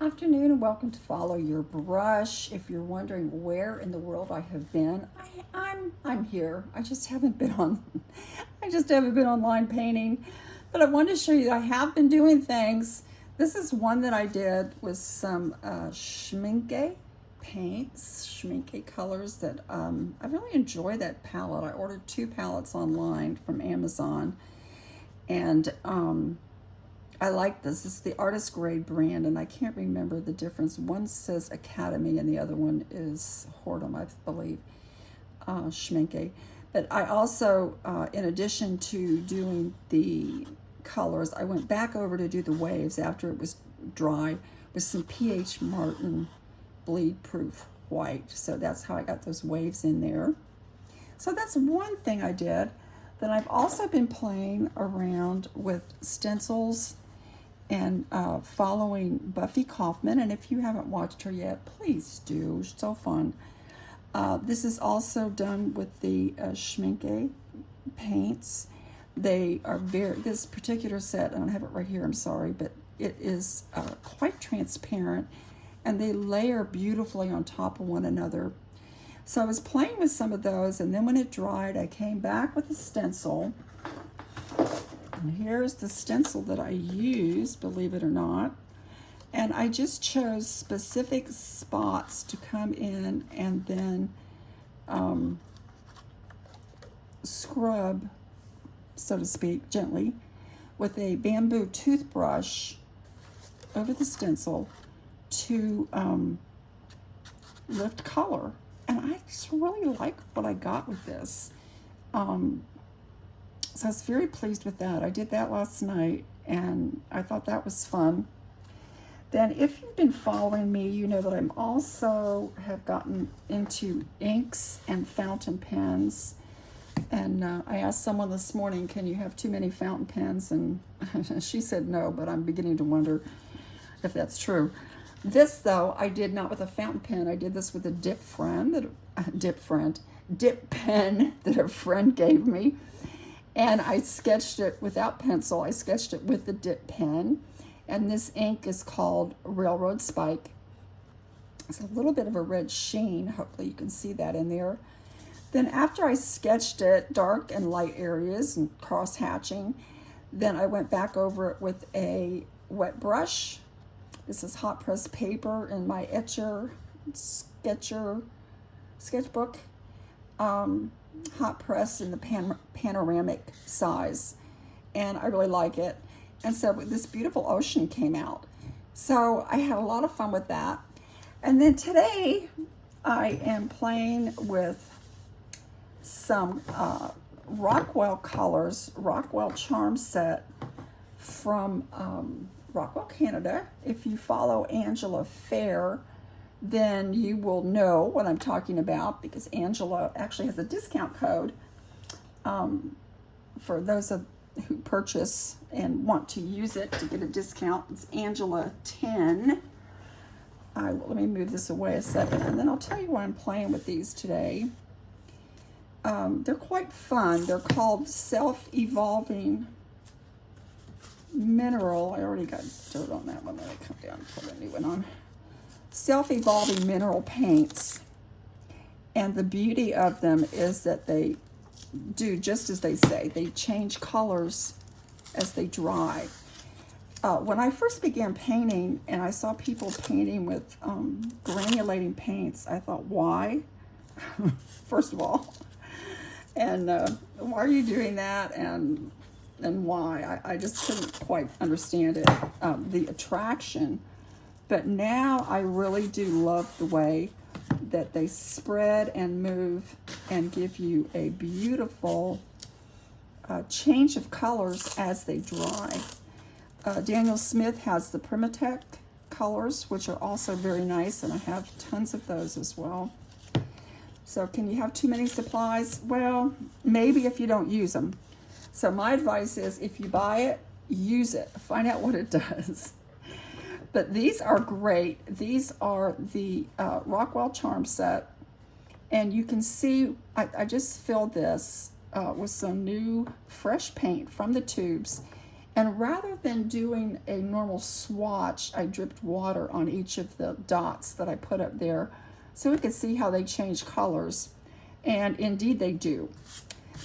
afternoon and welcome to Follow Your Brush. If you're wondering where in the world I have been, I'm here. I just haven't been online painting, but I wanted to show you that I have been doing things. This is one that I did with some Schmincke paints, Schmincke colors that I really enjoy that palette. I ordered 2 palettes online from Amazon, and I like this. This is the artist grade brand, and I can't remember the difference. One says Academy, and the other one is Hortum, I believe, Schmincke. But I also, in addition to doing the colors, I went back over to do the waves after it was dry with some P.H. Martin bleed proof white. So that's how I got those waves in there. So that's one thing I did. Then I've also been playing around with stencils and following Buffy Kaufman. And if you haven't watched her yet, please do. It's so fun. This is also done with the Schmincke paints. They are this particular set, I don't have it right here, I'm sorry, but it is quite transparent, and they layer beautifully on top of one another. So I was playing with some of those, and then when it dried, I came back with a stencil. And here's the stencil that I used, believe it or not. And I just chose specific spots to come in and then scrub, so to speak, gently with a bamboo toothbrush over the stencil to lift color. And I just really like what I got with this. So I was very pleased with that. I did that last night, and I thought that was fun. Then if you've been following me, you know that I'm also have gotten into inks and fountain pens. And I asked someone this morning, can you have too many fountain pens? And she said no, but I'm beginning to wonder if that's true. This, though, I did not with a fountain pen. I did this with a dip pen that a friend gave me. And I sketched it without pencil. I sketched it with the dip pen. And this ink is called Railroad Spike. It's a little bit of a red sheen. Hopefully you can see that in there. Then after I sketched it, dark and light areas and cross hatching, then I went back over it with a wet brush. This is hot press paper in my sketchbook. Hot press in the panoramic size, and I really like it. And so this beautiful ocean came out. So I had a lot of fun with that. And then today I am playing with some Rockwell colors, Rockwell Charmset from Rockwell, Canada. If you follow Angela Fair, then you will know what I'm talking about, because Angela actually has a discount code for those who purchase and want to use it to get a discount. It's Angela 10. Let me move this away a second, and then I'll tell you why I'm playing with these today. They're quite fun. They're called Self Evolving Mineral. I already got dirt on that one. Let me come down and put a new one on. Self Evolving Mineral paints. And the beauty of them is that they do just as they say. They change colors as they dry. When I first began painting and I saw people painting with granulating paints, I thought, why? First of all. And why are you doing that? And why? I just couldn't quite understand it, the attraction. But now I really do love the way that they spread and move and give you a beautiful change of colors as they dry. Daniel Smith has the Primatech colors, which are also very nice, and I have tons of those as well. So can you have too many supplies? Well, maybe if you don't use them. So my advice is, if you buy it, use it. Find out what it does. But these are great. These are the Rockwell Charmset. And you can see, I just filled this with some new fresh paint from the tubes. And rather than doing a normal swatch, I dripped water on each of the dots that I put up there so we could see how they change colors. And indeed they do.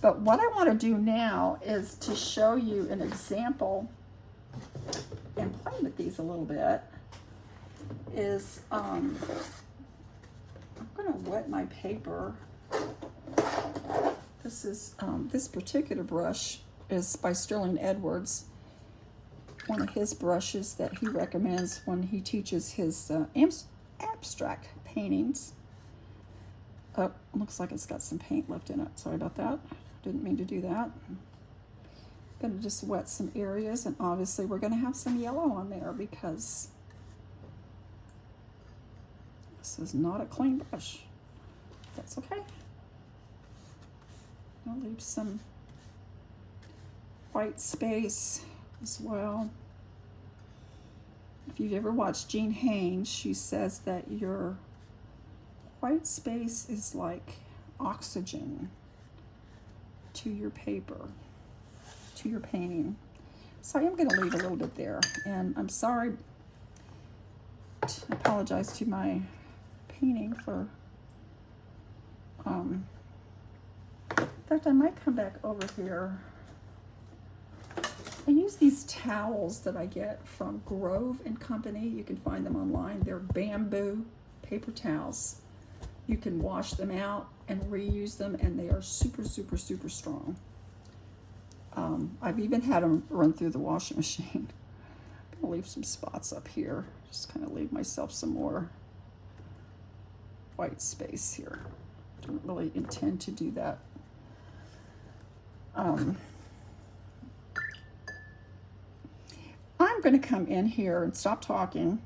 But what I want to do now is to show you an example and play with these a little bit. Is I'm going to wet my paper. This is this particular brush is by Sterling Edwards, one of his brushes that he recommends when he teaches his abstract paintings. Oh, looks like it's got some paint left in it. Sorry about that. Didn't mean to do that. Gonna just wet some areas, and obviously we're gonna have some yellow on there because this is not a clean brush. That's okay. I'll leave some white space as well. If you've ever watched Jean Haynes, she says that your white space is like oxygen to your paper, to your painting. So I am going to leave a little bit there, and I'm sorry, I apologize to my painting for, in fact, I might come back over here. I use these towels that I get from Grove and Company. You can find them online. They're bamboo paper towels. You can wash them out and reuse them, and they are super, super, super strong. I've even had them run through the washing machine. I'm gonna leave some spots up here. Just kind of leave myself some more white space here. Don't really intend to do that. I'm going to come in here and stop talking,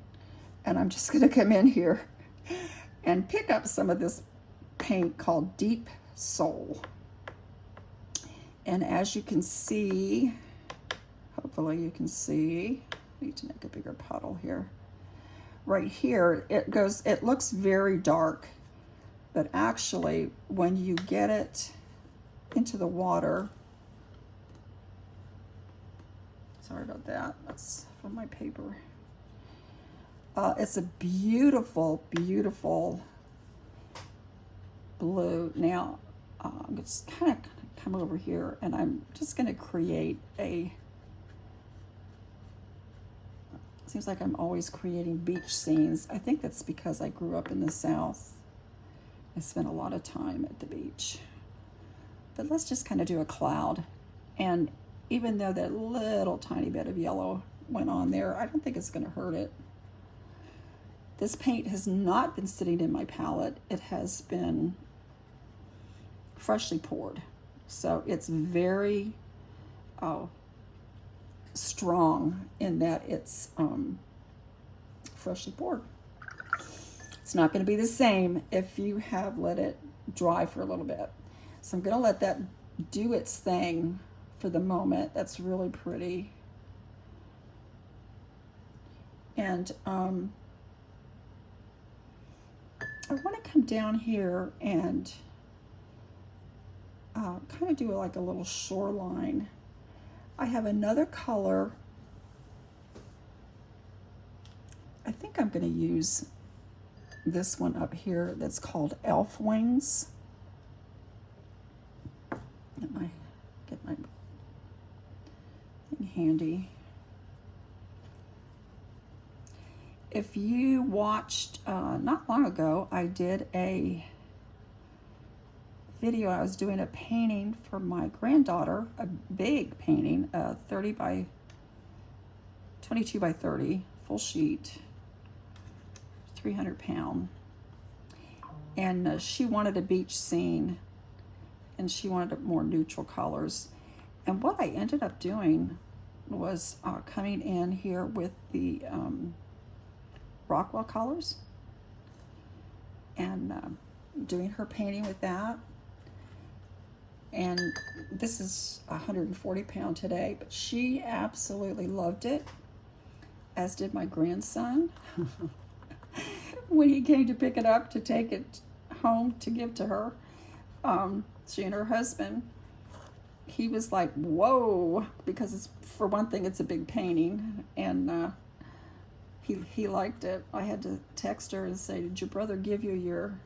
and I'm just going to come in here and pick up some of this paint called Deep Soul. And as you can see, hopefully you can see, I need to make a bigger puddle here. Right here, it looks very dark, but actually when you get it into the water, sorry about that, that's from my paper. It's a beautiful, beautiful blue. Now, I'm just kind of come over here, and I'm just going to create a, seems like I'm always creating beach scenes. I think that's because I grew up in the South. I spent a lot of time at the beach. But let's just kind of do a cloud. And even though that little tiny bit of yellow went on there, I don't think it's going to hurt it. This paint has not been sitting in my palette. It has been freshly poured. So it's very strong in that it's freshly poured. It's not going to be the same if you have let it dry for a little bit. So I'm going to let that do its thing for the moment. That's really pretty. And I want to come down here and kind of do like a little shoreline. I have another color. I think I'm going to use this one up here that's called Elf Wings. Get my thing handy. If you watched, not long ago, I did a video. I was doing a painting for my granddaughter, a big painting, 30 by 22 by 30, full sheet, 300 pound. And she wanted a beach scene, and she wanted more neutral colors. And what I ended up doing was coming in here with the Rockwell colors and doing her painting with that. And this is 140 pound today, but she absolutely loved it, as did my grandson. When he came to pick it up to take it home to give to her, she and her husband he was like, whoa, because it's, for one thing, it's a big painting, and he liked it. I had to text her and say, did your brother give you your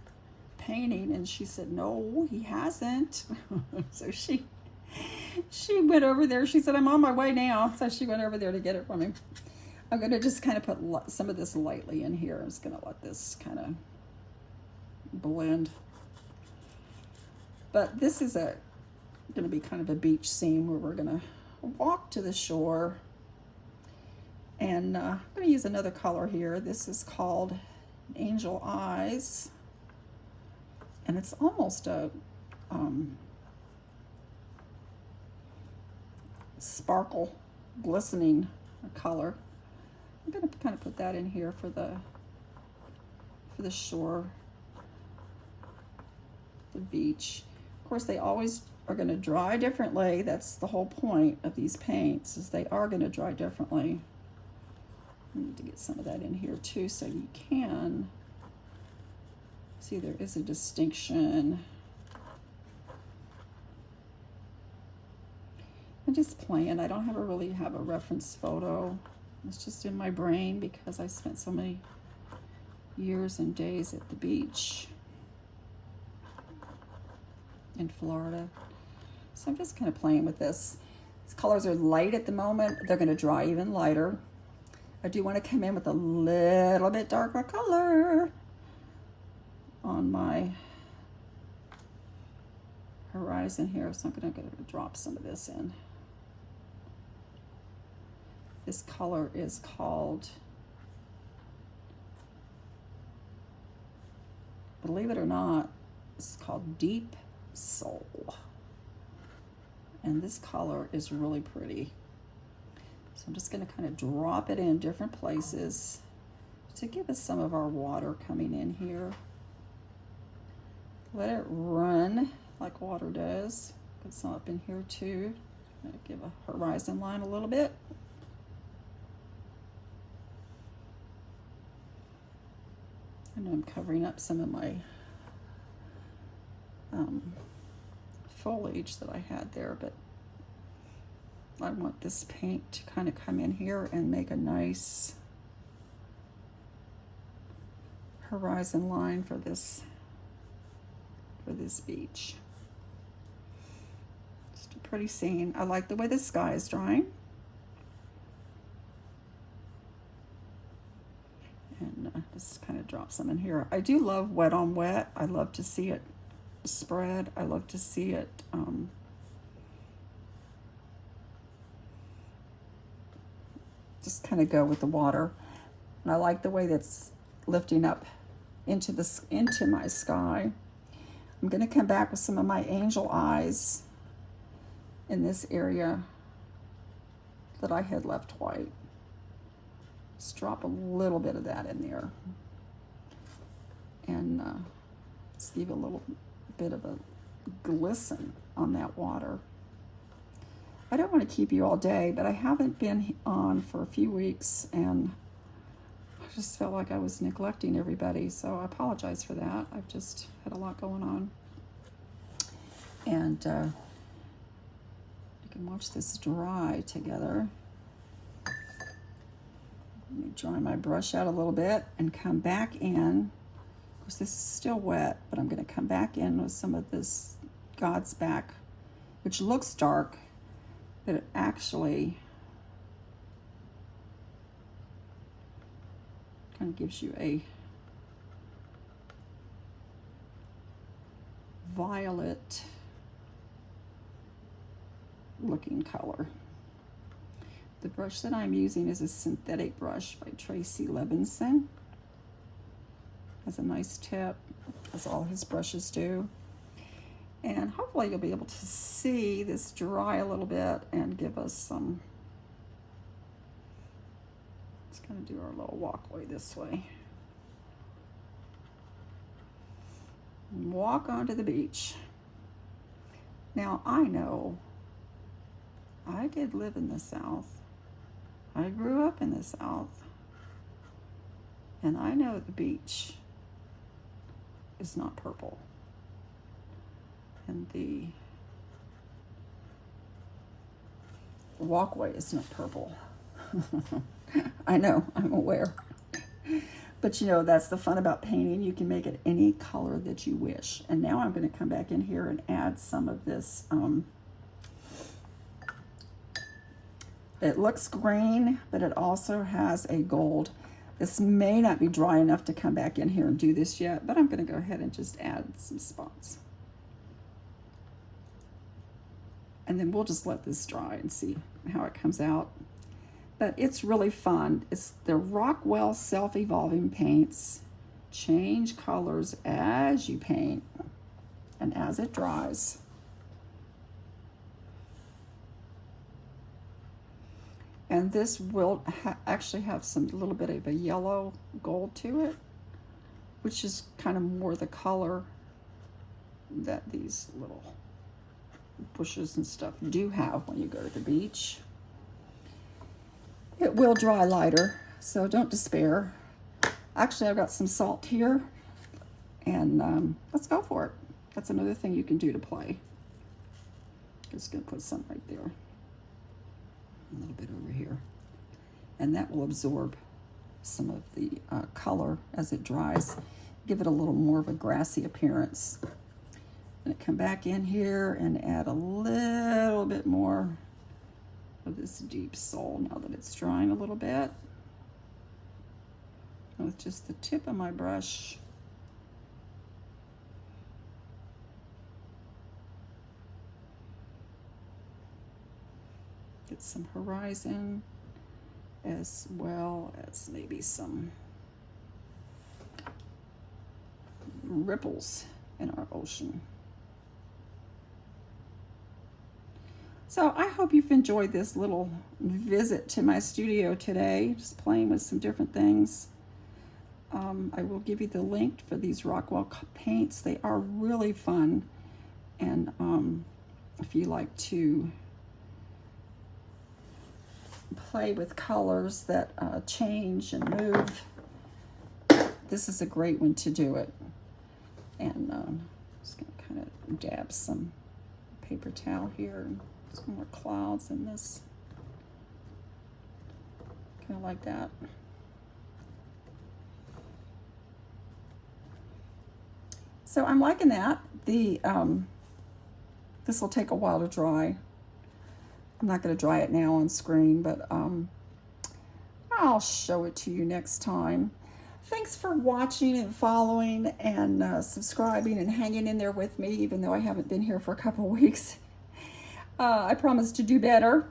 painting? And she said, no, he hasn't. So she went over there. She said, I'm on my way now. So she went over there to get it from him. I'm going to just kind of put some of this lightly in here. I'm just going to let this kind of blend. But this is going to be kind of a beach scene where we're going to walk to the shore. And I'm going to use another color here. This is called Angel Eyes. And it's almost a sparkle, glistening color. I'm going to kind of put that in here for the shore, the beach. Of course, they always are going to dry differently. That's the whole point of these paints, is they are going to dry differently. I need to get some of that in here too, so you can see there is a distinction. I'm just playing. I don't really have a reference photo. It's just in my brain because I spent so many years and days at the beach in Florida. So I'm just kind of playing with this. These colors are light at the moment. They're going to dry even lighter. I do want to come in with a little bit darker color on my horizon here. So I'm going to drop some of this in. This color is called, believe it or not, it's called Deep Soul. And this color is really pretty. So I'm just going to kind of drop it in different places to give us some of our water coming in here. Let it run like water does. Put some up in here too. Give a horizon line a little bit. I know I'm covering up some of my foliage that I had there, but I want this paint to kind of come in here and make a nice horizon line for this beach. Just a pretty scene. I like the way the sky is drying. And just kind of drop some in here. I do love wet on wet. I love to see it spread. I love to see it just kind of go with the water. And I like the way that's lifting up into my sky. I'm going to come back with some of my angel eyes in this area that I had left white. Just drop a little bit of that in there. And just give a little bit of a glisten on that water. I don't want to keep you all day, but I haven't been on for a few weeks, and I just felt like I was neglecting everybody, so I apologize for that. I've just had a lot going on. And you can watch this dry together. Let me dry my brush out a little bit and come back in. Of course, this is still wet, but I'm going to come back in with some of this God's Back, which looks dark, but it actually kind of gives you a violet looking color. The brush that I'm using is a synthetic brush by Tracy Levinson. Has a nice tip, as all his brushes do. And hopefully you'll be able to see this dry a little bit and give us some. Let's kind of do our little walkway this way. And walk onto the beach. Now I know I did live in the South. I grew up in the South. And I know the beach is not purple. And the walkway is not purple. I know, I'm aware. But you know, that's the fun about painting. You can make it any color that you wish. And now I'm going to come back in here and add some of this. It looks green, but it also has a gold. This may not be dry enough to come back in here and do this yet, but I'm going to go ahead and just add some spots. And then we'll just let this dry and see how it comes out. But it's really fun. It's the Rockwell Self Evolving paints. Change colors as you paint and as it dries. And this will actually have some little bit of a yellow gold to it, which is kind of more the color that these little bushes and stuff do have when you go to the beach. It will dry lighter, so don't despair. Actually, I've got some salt here, and let's go for it. That's another thing you can do to play. Just gonna put some right there. A little bit over here. And that will absorb some of the color as it dries. Give it a little more of a grassy appearance. I'm gonna come back in here and add a little bit more of this deep soul now that it's drying a little bit. With just the tip of my brush. Get some horizon as well as maybe some ripples in our ocean. So I hope you've enjoyed this little visit to my studio today, just playing with some different things. I will give you the link for these Rockwell paints. They are really fun. And if you like to play with colors that change and move, this is a great one to do it. And I'm just going to kind of dab some paper towel here and some more clouds in this, kind of like that. So I'm liking that. The this will take a while to dry. I'm not going to dry it now on screen, but I'll show it to you next time. Thanks for watching and following and subscribing and hanging in there with me, even though I haven't been here for a couple weeks. I promise to do better.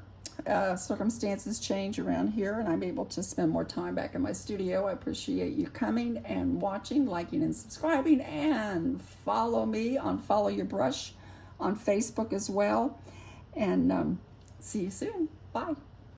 Circumstances change around here, and I'm able to spend more time back in my studio. I appreciate you coming and watching, liking, and subscribing, and follow me on Follow Your Brush on Facebook as well. And see you soon. Bye.